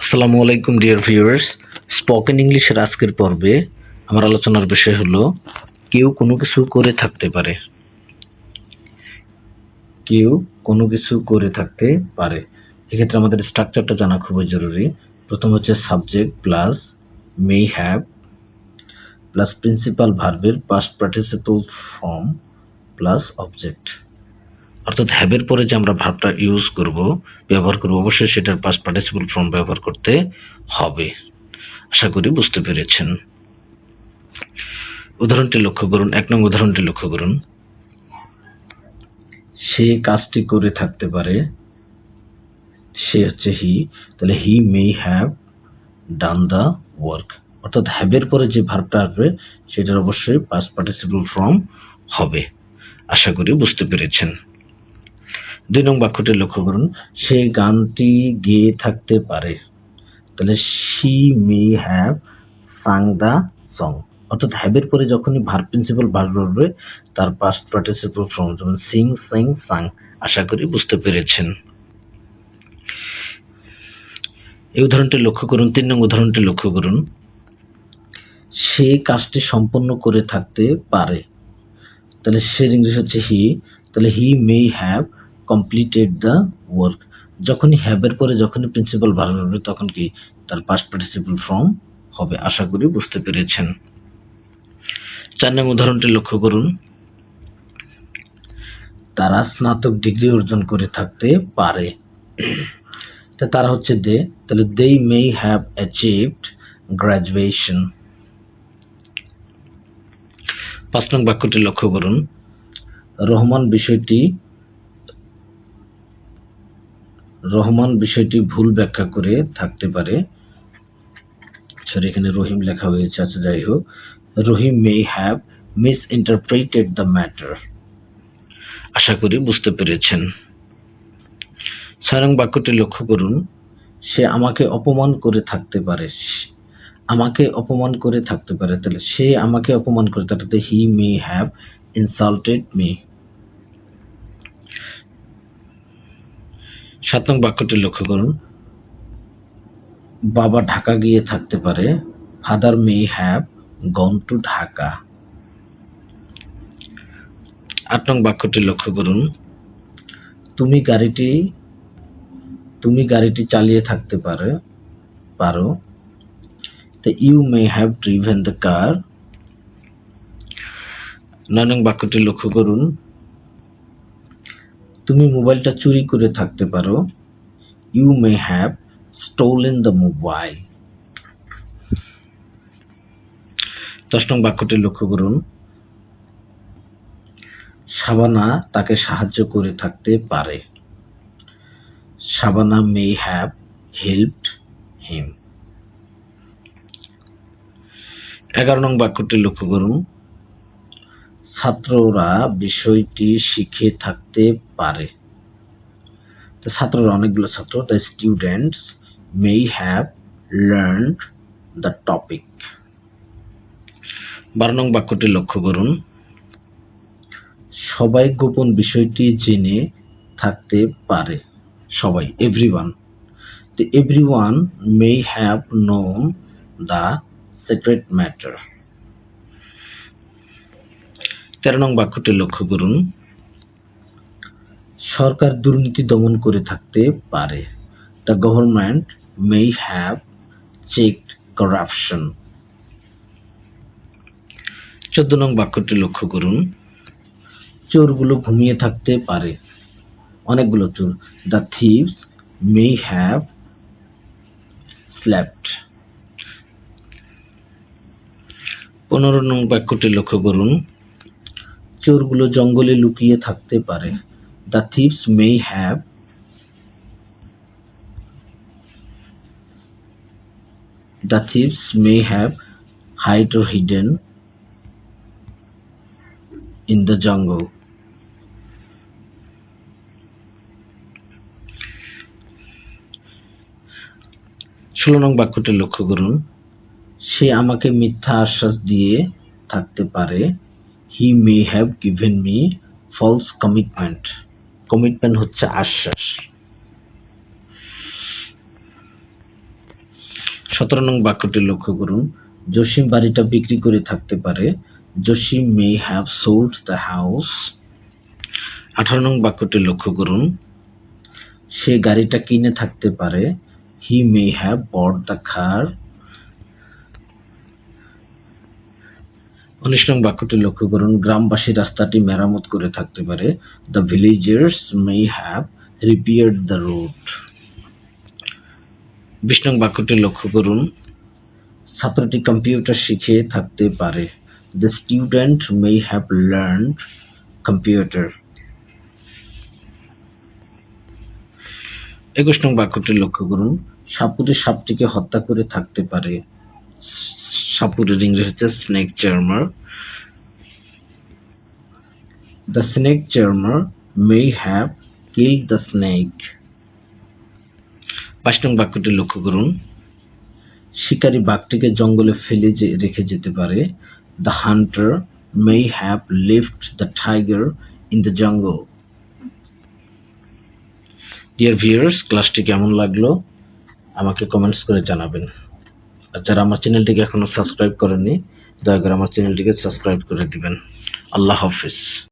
আসসালামু আলাইকুম dear viewers. Spoken ইংলিশের আজকের পর্বে আমার আলোচনার বিষয় হলো কেউ কোনো কিছু করে থাকতে পারে। কেউ কোনো কিছু করে থাকতে পারে। এক্ষেত্রে আমাদের স্ট্রাকচারটা জানা খুবই জরুরি। প্রথম হচ্ছে subject plus may have plus principal ভার্বের past participle form plus object. অর্থাৎ হ্যাভের পরে যে আমরা ভার্বটা ব্যবহার করব অবশ্যই সেটার পাস্ট পার্টিসিপল ফর্ম ব্যবহার করতে হবে। আশা করি বুঝতে পেরেছেন। উদাহরণটি লক্ষ্য করুন। ১ নং উদাহরণটি লক্ষ্য করুন। সে কাজটি করে থাকতে পারে। সে হচ্ছে হি, তাহলে he may have done the work. অর্থাৎ হ্যাভের পরে যে ভার্বটা আসবে সেটার অবশ্যই পাস্ট পার্টিসিপল ফর্ম হবে। আশা করি বুঝতে পেরেছেন। ২ নং বাক্যটি লক্ষ্য করুন। সে গানটি গেয়ে থাকতে পারে। তাহলে she may have sung the song. অর্থাৎ হ্যাভের পরে যখনই ভার্ব প্রিন্সিপাল ভার্ব হবে তার পাস্ট পার্টিসিপল ফর্ম, যেমন সিং সিং সাং। আশা করি বুঝতে পেরেছেন। এই উদাহরণটি লক্ষ্য করুন। ৩ নং উদাহরণটি লক্ষ্য করুন। সে কাজটি সম্পন্ন করে থাকতে পারে। তাহলে সে ইংলিশ হচ্ছে হি, তাহলে he may have completed the work. যখনই হ্যাভের পরে যখনই প্রিন্সিপাল ভার্ব হবে তখন কি তার পাস্ট পার্টিসিপল ফর্ম হবে। আশা করি বুঝতে পেরেছেন। ৪ নং উদাহরণটি লক্ষ্য করুন। তারা স্নাতক ডিগ্রি অর্জন করে থাকতে পারে। তারা হচ্ছে দে, তাহলে দে মে হ্যাভ অ্যাচিভড গ্রাজুয়েশন। ৫ নং বাক্যটি লক্ষ্য করুন। রহমান বিষয়টি ভুল ব্যাখ্যা করে থাকতে পারে। সরি, এখানে রহিম লেখা হয়েছে, আচ্ছা যাই হোক। Rahim may have misinterpreted the matter. আশা করি বুঝতে পেরেছেন। ৬ নং বাক্যটি লক্ষ্য করুন। সে আমাকে অপমান করে থাকতে পারে। আমাকে অপমান করে থাকতে পারে, তাহলে সে আমাকে অপমান করে থাকতে he may have insulted me. ৭ নং বাক্যটি লক্ষ্য করুন। বাবা ঢাকা গিয়ে থাকতে পারে। Father may have gone to Dhaka. ৮ নং বাক্যটি লক্ষ্য করুন। তুমি গাড়িটি চালিয়ে থাকতে পারো। You may have driven the car. ৯ নং বাক্যটি লক্ষ্য করুন। তুমি মোবাইলটা চুরি করে থাকতে পারো। You may have stolen the mobile. ১০ নং বাক্যটি লক্ষ্য করুন। শাবানা তাকে সাহায্য করে থাকতে পারে। Shabana may have helped him. ১১ নং বাক্যটি লক্ষ্য করুন। ছাত্ররা বিষয়টি শিখে থাকতে পারে। ছাত্ররা অনেকগুলো ছাত্র, the students may have learned the topic. ১২ নং বাক্যটি লক্ষ্য করুন। সবাই গোপন বিষয়টি জেনে থাকতে পারে। সবাই, everyone. Everyone may have known the secret matter. ১৩ নং বাক্যটি লক্ষ্য করুন। সরকার দুর্নীতি দমন করে থাকতে পারে। The government may have checked corruption. ১৪ নং বাক্যটি লক্ষ্য করুন। চোরগুলো ঘুমিয়ে থাকতে পারে। অনেকগুলো চোর। The thieves may have slept. ১৫ নং বাক্যটি লক্ষ্য করুন। চোরগুলো জঙ্গলে লুকিয়ে থাকতে পারে। The thieves may have hide or hidden in the jungle. ১৬ নং বাক্যটি লক্ষ্য করুন। সে আমাকে মিথ্যা আশ্বাস দিয়ে থাকতে পারে। He may have given me false commitment. Commitment হচ্ছে আশ্বাস। 17 নং বাক্যটি লক্ষ্য করুন। জসিম বাড়িটা বিক্রি করে থাকতে পারে। Jasim may have sold the house. 18 নং বাক্যটি লক্ষ্য করুন। সে গাড়িটা কিনে থাকতে পারে। He may have bought the car. 19 নং বাক্যটি লক্ষ্য করুন। গ্রামবাসী রাস্তাটি মেরামত করে থাকতে পারে। The villagers may have repaired the road. 20 নং বাক্যটি লক্ষ্য করুন। ছাত্রটি কম্পিউটার শিখে থাকতে পারে। The student may have learned computer. 21 নং বাক্যটি লক্ষ্য করুন। সাপুড়ে সাপটিকে হত্যা করে থাকতে পারে। সাপুড়ের ইংরেজি হচ্ছে snake charmer. The snake charmer may have killed the snake. 22 নং বাক্যটি লক্ষ্য করুন। শিকারী বাঘটিকে জঙ্গলে ফেলে রেখে যেতে পারে। The Hunter may have left the tiger in the jungle. Dear viewers, ক্লাসটি কেমন লাগলো আমাকে কমেন্টস করে জানাবেন। আর যারা আমার চ্যানেলটিকে এখনো সাবস্ক্রাইব করেননি, দয়া করে আমার চ্যানেলটিকে সাবস্ক্রাইব করে দিবেন। আল্লাহ হাফেজ।